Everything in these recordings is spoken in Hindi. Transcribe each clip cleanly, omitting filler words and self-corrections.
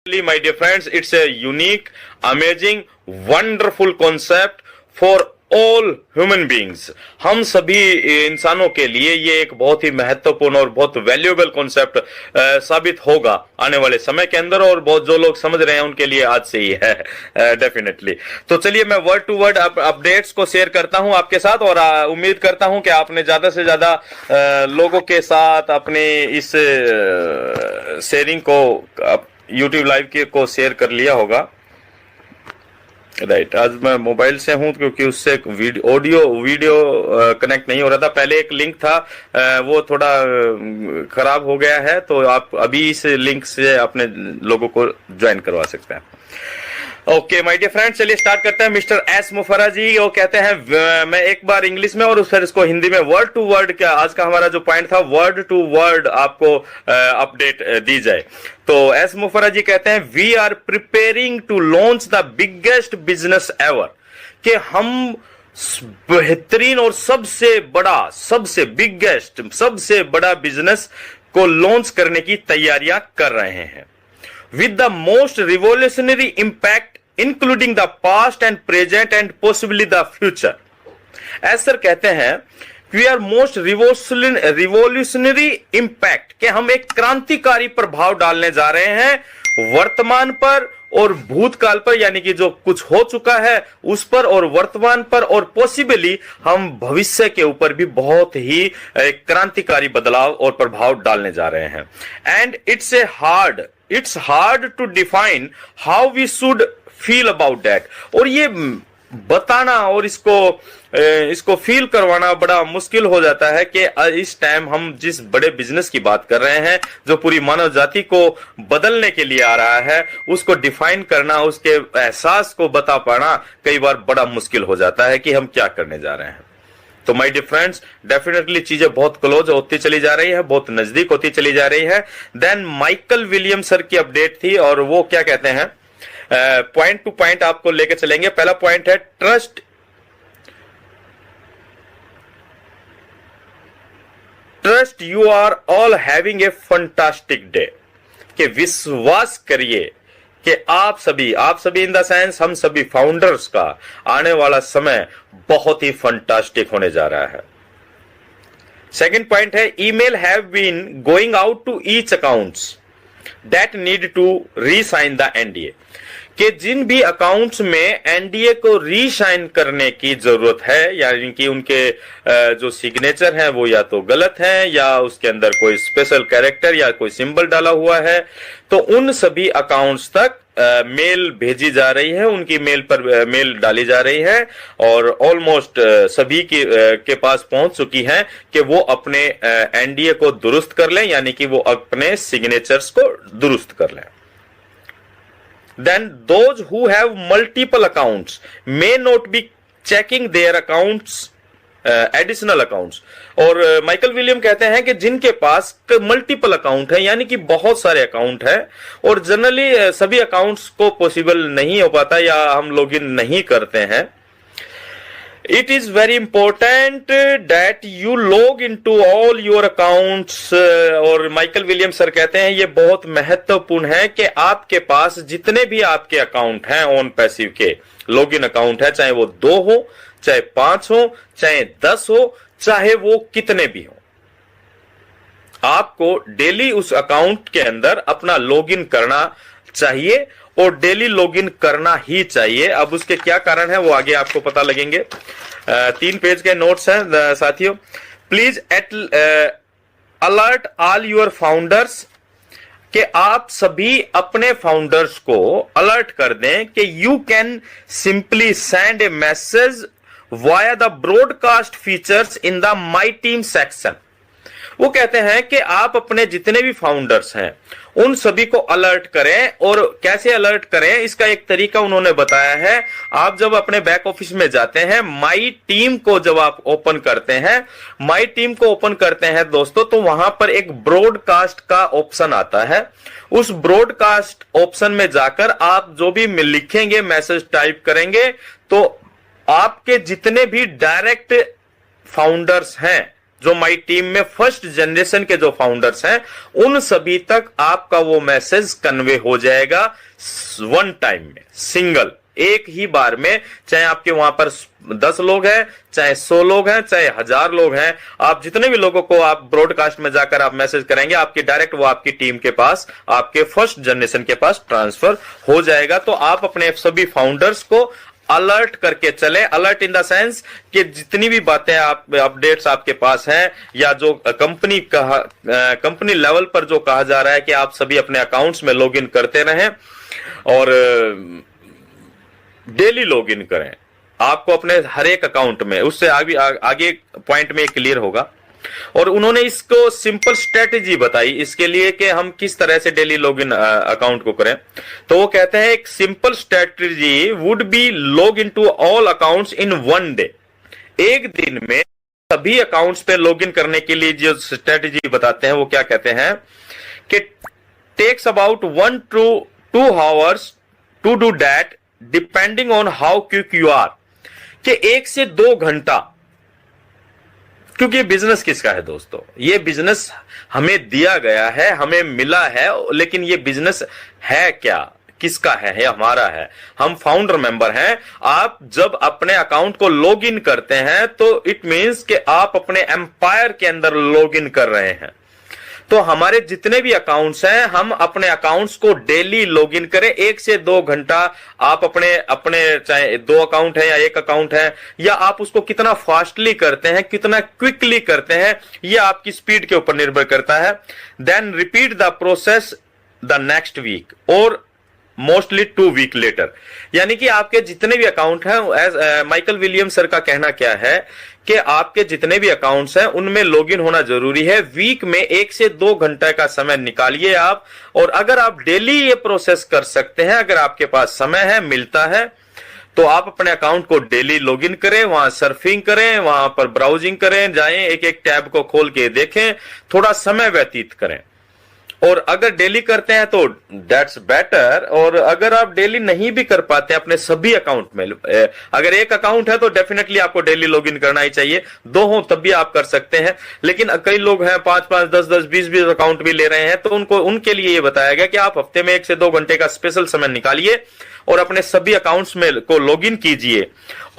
My dear friends, it's a unique, amazing, wonderful concept for all human beings. हम सभी इंसानों के लिए ये एक बहुत ही महत्वपूर्ण और बहुत वैल्यूएबल कॉन्सेप्ट साबित होगा आने वाले समय के अंदर, और बहुत जो लोग समझ रहे हैं उनके लिए आज से ही है डेफिनेटली। तो चलिए मैं वर्ड टू वर्ड अपडेट्स को शेयर करता हूं आपके साथ, और उम्मीद करता हूं कि आपने ज्यादा से ज्यादा लोगों के साथ अपने इस शेयरिंग को YouTube लाइव को शेयर कर लिया होगा। राइट, आज मैं मोबाइल से हूं क्योंकि उससे ऑडियो वीडियो कनेक्ट नहीं हो रहा था। पहले एक लिंक था वो थोड़ा खराब हो गया है, तो आप अभी इस लिंक से अपने लोगों को ज्वाइन करवा सकते हैं। ओके माय डियर फ्रेंड्स, चलिए स्टार्ट करते हैं। मिस्टर एस मुफर्रा जी वो कहते हैं, मैं एक बार इंग्लिश में और फिर इसको हिंदी में वर्ड टू वर्ड, क्या आज का हमारा जो पॉइंट था वर्ड टू वर्ड आपको अपडेट दी जाए। तो एस मुफर्रा जी कहते हैं, we are preparing to launch the biggest business ever, कि हम बेहतरीन और सबसे बड़ा बिजनेस को लॉन्च करने की तैयारियां कर रहे हैं। With the most revolutionary impact, including the past and present and possibly the future. ऐसा सर कहते हैं, we are most revolutionary impact, कि हम एक क्रांतिकारी प्रभाव डालने जा रहे हैं वर्तमान पर और भूतकाल पर, यानी कि जो कुछ हो चुका है उस पर और वर्तमान पर, और पॉसिबली हम भविष्य के ऊपर भी बहुत ही क्रांतिकारी बदलाव और प्रभाव डालने जा रहे हैं। And it's hard to define how we should feel about that, और ये बताना और इसको फील करवाना बड़ा मुश्किल हो जाता है कि इस टाइम हम जिस बड़े बिजनेस की बात कर रहे हैं जो पूरी मानव जाति को बदलने के लिए आ रहा है, उसको डिफाइन करना, उसके एहसास को बता पाना कई बार बड़ा मुश्किल हो जाता है कि हम क्या करने जा रहे हैं। तो माय डियर फ्रेंड्स, डेफिनेटली चीजें बहुत क्लोज होती चली जा रही है, बहुत नजदीक होती चली जा रही है। देन माइकल विलियम सर की अपडेट थी, और वो क्या कहते हैं, पॉइंट टू पॉइंट आपको लेकर चलेंगे। पहला पॉइंट है trust you are all having a fantastic day, कि विश्वास करिए कि आप सभी इन द सेंस हम सभी फाउंडर्स का आने वाला समय बहुत ही फंटास्टिक होने जा रहा है। सेकंड पॉइंट है, email have been going out to each accounts that need to resign the NDA, कि जिन भी अकाउंट्स में एनडीए को रीसाइन करने की जरूरत है, यानी कि उनके जो सिग्नेचर हैं वो या तो गलत हैं या उसके अंदर कोई स्पेशल कैरेक्टर या कोई सिंबल डाला हुआ है, तो उन सभी अकाउंट्स तक मेल भेजी जा रही है, उनकी मेल पर मेल डाली जा रही है, और ऑलमोस्ट सभी के पास पहुंच चुकी है कि वो अपने एनडीए को दुरुस्त कर लें, यानी कि वो अपने सिग्नेचर्स को दुरुस्त कर लें। Then those who have multiple accounts may not be checking their accounts, additional accounts. और माइकल विलियम कहते हैं कि जिनके पास मल्टीपल अकाउंट है, यानी कि बहुत सारे अकाउंट है, और जनरली सभी अकाउंट्स को पॉसिबल नहीं हो पाता या हम लॉगिन नहीं करते हैं, It is very important that you log into all your accounts, और माइकल विलियम सर कहते हैं ये बहुत महत्वपूर्ण है कि आपके पास जितने भी आपके अकाउंट हैं ऑन पैसिव के लॉगिन अकाउंट है, चाहे वो 2 हो, चाहे 5 हो, चाहे 10 हो, चाहे वो कितने भी हो, आपको डेली उस अकाउंट के अंदर अपना लॉगिन करना चाहिए, और डेली लॉगिन करना ही चाहिए। अब उसके क्या कारण है वो आगे आपको पता लगेंगे। 3 पेज के नोट्स हैं साथियों। Please alert all your founders, कि आप सभी अपने फाउंडर्स को अलर्ट कर दें कि you can simply send A message via the broadcast features in the my team section. वो कहते हैं कि आप अपने जितने भी फाउंडर्स हैं उन सभी को अलर्ट करें, और कैसे अलर्ट करें इसका एक तरीका उन्होंने बताया है। आप जब अपने बैक ऑफिस में जाते हैं, माई टीम को जब आप ओपन करते हैं दोस्तों, तो वहां पर एक ब्रॉडकास्ट का ऑप्शन आता है। उस ब्रॉडकास्ट ऑप्शन में जाकर आप जो भी लिखेंगे, मैसेज टाइप करेंगे, तो आपके जितने भी डायरेक्ट फाउंडर्स हैं जो माई टीम में फर्स्ट जनरेशन के जो फाउंडर्स हैं, उन सभी तक आपका वो मैसेज कन्वे हो जाएगा वन टाइम में, सिंगल, एक ही बार में। चाहे आपके वहां पर 10 लोग हैं, चाहे 100 लोग हैं, चाहे 1000 लोग हैं, आप जितने भी लोगों को आप ब्रॉडकास्ट में जाकर आप मैसेज करेंगे, आपकी डायरेक्ट वो आपकी टीम के पास, आपके फर्स्ट जनरेशन के पास ट्रांसफर हो जाएगा। तो आप अपने सभी फाउंडर्स को अलर्ट करके चले, अलर्ट इन द सेंस कि जितनी भी बातें आप अपडेट्स आपके पास हैं, या जो कंपनी लेवल पर जो कहा जा रहा है कि आप सभी अपने अकाउंट्स में लॉगिन करते रहें और डेली लॉगिन करें, आपको अपने हर एक अकाउंट में, उससे आगे पॉइंट में क्लियर होगा। और उन्होंने इसको सिंपल स्ट्रेटेजी बताई इसके लिए कि हम किस तरह से डेली लॉगिन अकाउंट को करें। तो वो कहते हैं एक simple strategy would be log in to all accounts in one day. एक दिन में सभी अकाउंट्स पे लॉगिन करने के लिए जो स्ट्रेटेजी बताते हैं वो क्या कहते हैं कि takes about 1 to 2 hours to do that depending on how quick you are. कि 1 से 2 घंटा, क्योंकि ये बिजनेस किसका है दोस्तों? ये बिजनेस हमें दिया गया है, हमें मिला है, लेकिन ये बिजनेस है क्या, किसका है? ये हमारा है, हम फाउंडर मेंबर हैं। आप जब अपने अकाउंट को लॉग इन करते हैं तो इट मींस कि आप अपने एम्पायर के अंदर लॉग इन कर रहे हैं। तो हमारे जितने भी अकाउंट्स हैं, हम अपने अकाउंट्स को डेली लॉगिन करें। 1 से 2 घंटा आप अपने चाहे 2 अकाउंट है या 1 अकाउंट है, या आप उसको कितना फास्टली करते हैं, कितना क्विकली करते हैं, यह आपकी स्पीड के ऊपर निर्भर करता है। Then repeat the process the next week और मोस्टली 2 वीक लेटर। यानी कि आपके जितने भी अकाउंट हैं, माइकल विलियम सर का कहना क्या है कि आपके जितने भी अकाउंट्स हैं उनमें लॉगिन होना जरूरी है। वीक में 1 से 2 घंटे का समय निकालिए आप, और अगर आप डेली ये प्रोसेस कर सकते हैं, अगर आपके पास समय है, मिलता है, तो आप अपने अकाउंट को डेली लॉगिन करें, वहां सर्फिंग करें, वहां पर ब्राउजिंग करें, जाएं, एक एक टैब को खोल के देखें, थोड़ा समय व्यतीत करें। और अगर डेली करते हैं तो दैट्स बेटर। और अगर आप डेली नहीं भी कर पाते अपने सभी अकाउंट में, अगर 1 अकाउंट है तो डेफिनेटली आपको डेली लॉगिन करना ही चाहिए, 2 हो तब भी आप कर सकते हैं। लेकिन कई लोग हैं 5-5, 10-10, 20-20 अकाउंट भी ले रहे हैं, तो उनके लिए ये बताया गया कि आप हफ्ते में 1 से 2 घंटे का स्पेशल समय निकालिए और अपने सभी अकाउंट्स में को लॉगिन कीजिए,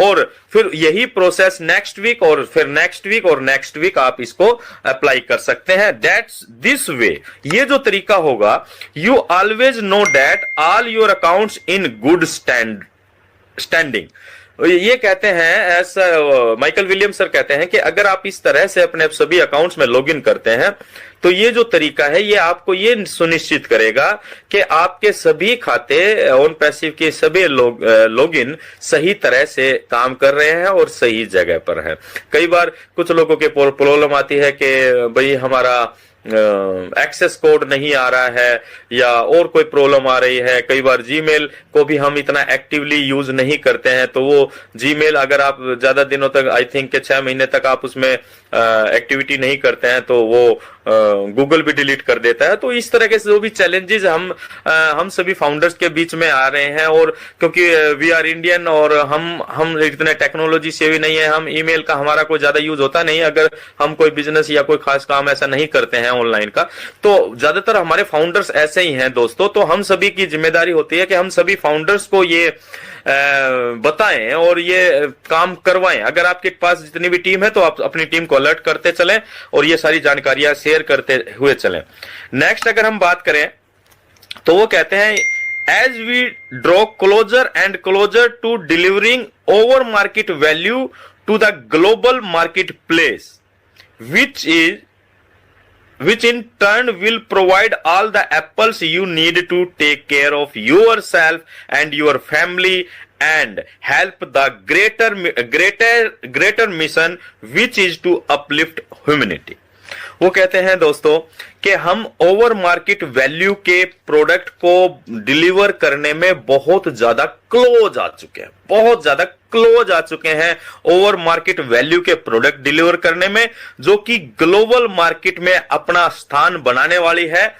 और फिर यही प्रोसेस नेक्स्ट वीक और फिर नेक्स्ट वीक और नेक्स्ट वीक आप इसको अप्लाई कर सकते हैं। दैट्स दिस वे, ये जो तरीका होगा, you always know that all your accounts in good standing. ये कहते हैं, ऐसा माइकल विलियम सर कहते हैं कि अगर आप इस तरह से अपने सभी अकाउंट्स में लॉगिन करते हैं तो ये जो तरीका है ये आपको ये सुनिश्चित करेगा कि आपके सभी खाते ऑन पैसिव के सभी लॉगिन सही तरह से काम कर रहे हैं और सही जगह पर है। कई बार कुछ लोगों के प्रॉब्लम आती है कि भाई हमारा एक्सेस कोड नहीं आ रहा है या और कोई प्रॉब्लम आ रही है। कई बार जीमेल को भी हम इतना एक्टिवली यूज नहीं करते हैं, तो वो जीमेल अगर आप ज्यादा दिनों तक, आई थिंक 6 महीने तक आप उसमें एक्टिविटी नहीं करते हैं तो वो गूगल भी डिलीट कर देता है। तो इस तरह के जो भी चैलेंजेस हम सभी फाउंडर्स के बीच में आ रहे हैं, और क्योंकि वी आर इंडियन और हम इतने टेक्नोलॉजी से भी नहीं है, हम ईमेल का हमारा कोई ज्यादा यूज होता नहीं अगर हम कोई बिजनेस या कोई खास काम ऐसा नहीं करते हैं ऑनलाइन का। तो ज्यादातर हमारे फाउंडर्स ऐसे ही हैं दोस्तों। तो हम सभी की जिम्मेदारी होती है कि हम सभी फाउंडर्स को ये बताएं और ये काम करवाएं। अगर आपके पास जितनी भी टीम है तो आप अपनी टीम को अलर्ट करते चलें और ये सारी जानकारियां शेयर करते हुए चलें। नेक्स्ट अगर हम बात करें तो वो कहते हैं, as we draw closer and closer to delivering over market value to the global market place, which in turn will provide all the apples you need to take care of yourself and your family and help the greater mission, which is to uplift humanity। वो कहते हैं दोस्तों कि हम ओवर मार्केट वैल्यू के प्रोडक्ट को डिलीवर करने में बहुत ज्यादा क्लोज आ चुके हैं, बहुत ज्यादा क्लोज आ चुके हैं ओवर मार्केट वैल्यू के प्रोडक्ट डिलीवर करने में, जो कि ग्लोबल मार्केट में अपना स्थान बनाने वाली है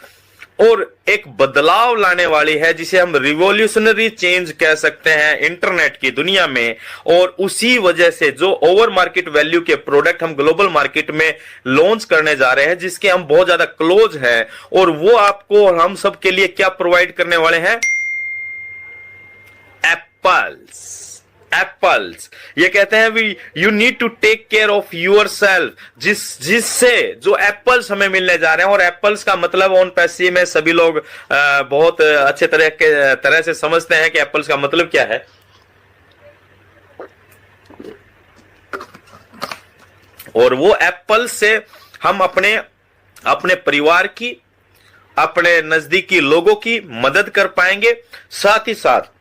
और एक बदलाव लाने वाली है, जिसे हम रिवॉल्यूशनरी चेंज कह सकते हैं इंटरनेट की दुनिया में। और उसी वजह से जो ओवर मार्केट वैल्यू के प्रोडक्ट हम ग्लोबल मार्केट में लॉन्च करने जा रहे हैं, जिसके हम बहुत ज्यादा क्लोज हैं, और वो आपको और हम सब के लिए क्या प्रोवाइड करने वाले हैं? एप्पल्स। ये कहते हैं we you need to take care of your self, जिससे जो एप्पल्स हमें मिलने जा रहे हैं। और एप्पल्स का मतलब ऑन पैसिव में सभी लोग बहुत अच्छे तरह से समझते हैं कि एप्पल्स का मतलब क्या है। और वो एप्पल्स से हम अपने परिवार की, अपने नजदीकी लोगों की मदद कर पाएंगे। साथ ही साथ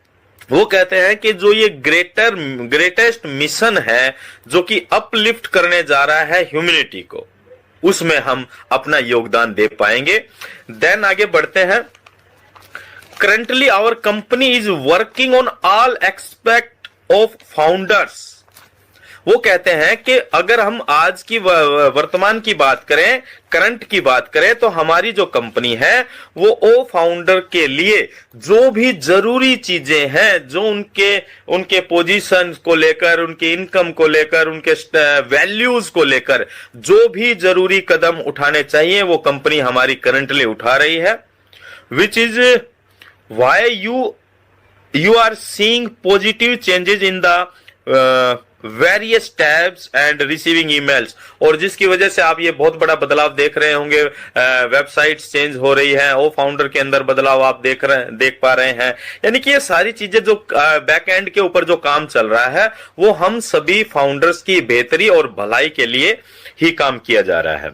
वो कहते हैं कि जो ये ग्रेटेस्ट मिशन है, जो कि अपलिफ्ट करने जा रहा है ह्यूमैनिटी को, उसमें हम अपना योगदान दे पाएंगे। देन आगे बढ़ते हैं। Currently our company is working on all aspect of founders. वो कहते हैं कि अगर हम आज की वर्तमान की बात करें, करंट की बात करें, तो हमारी जो कंपनी है वो ओ फाउंडर के लिए जो भी जरूरी चीजें हैं, जो उनके पोजीशन को लेकर, उनके इनकम को लेकर, उनके वैल्यूज को लेकर जो भी जरूरी कदम उठाने चाहिए, वो कंपनी हमारी करंटली उठा रही है। Which is why you are seeing positive changes in the various tabs and receiving emails. और जिसकी वजह से आप ये बहुत बड़ा बदलाव देख रहे होंगे। वेबसाइट्स चेंज हो रही है, ओ फाउंडर के अंदर बदलाव आप देख पा रहे हैं। यानी कि ये सारी चीजें जो बैक एंड के ऊपर जो काम चल रहा है, वो हम सभी फाउंडर्स की बेहतरी और भलाई के लिए ही काम किया जा रहा है।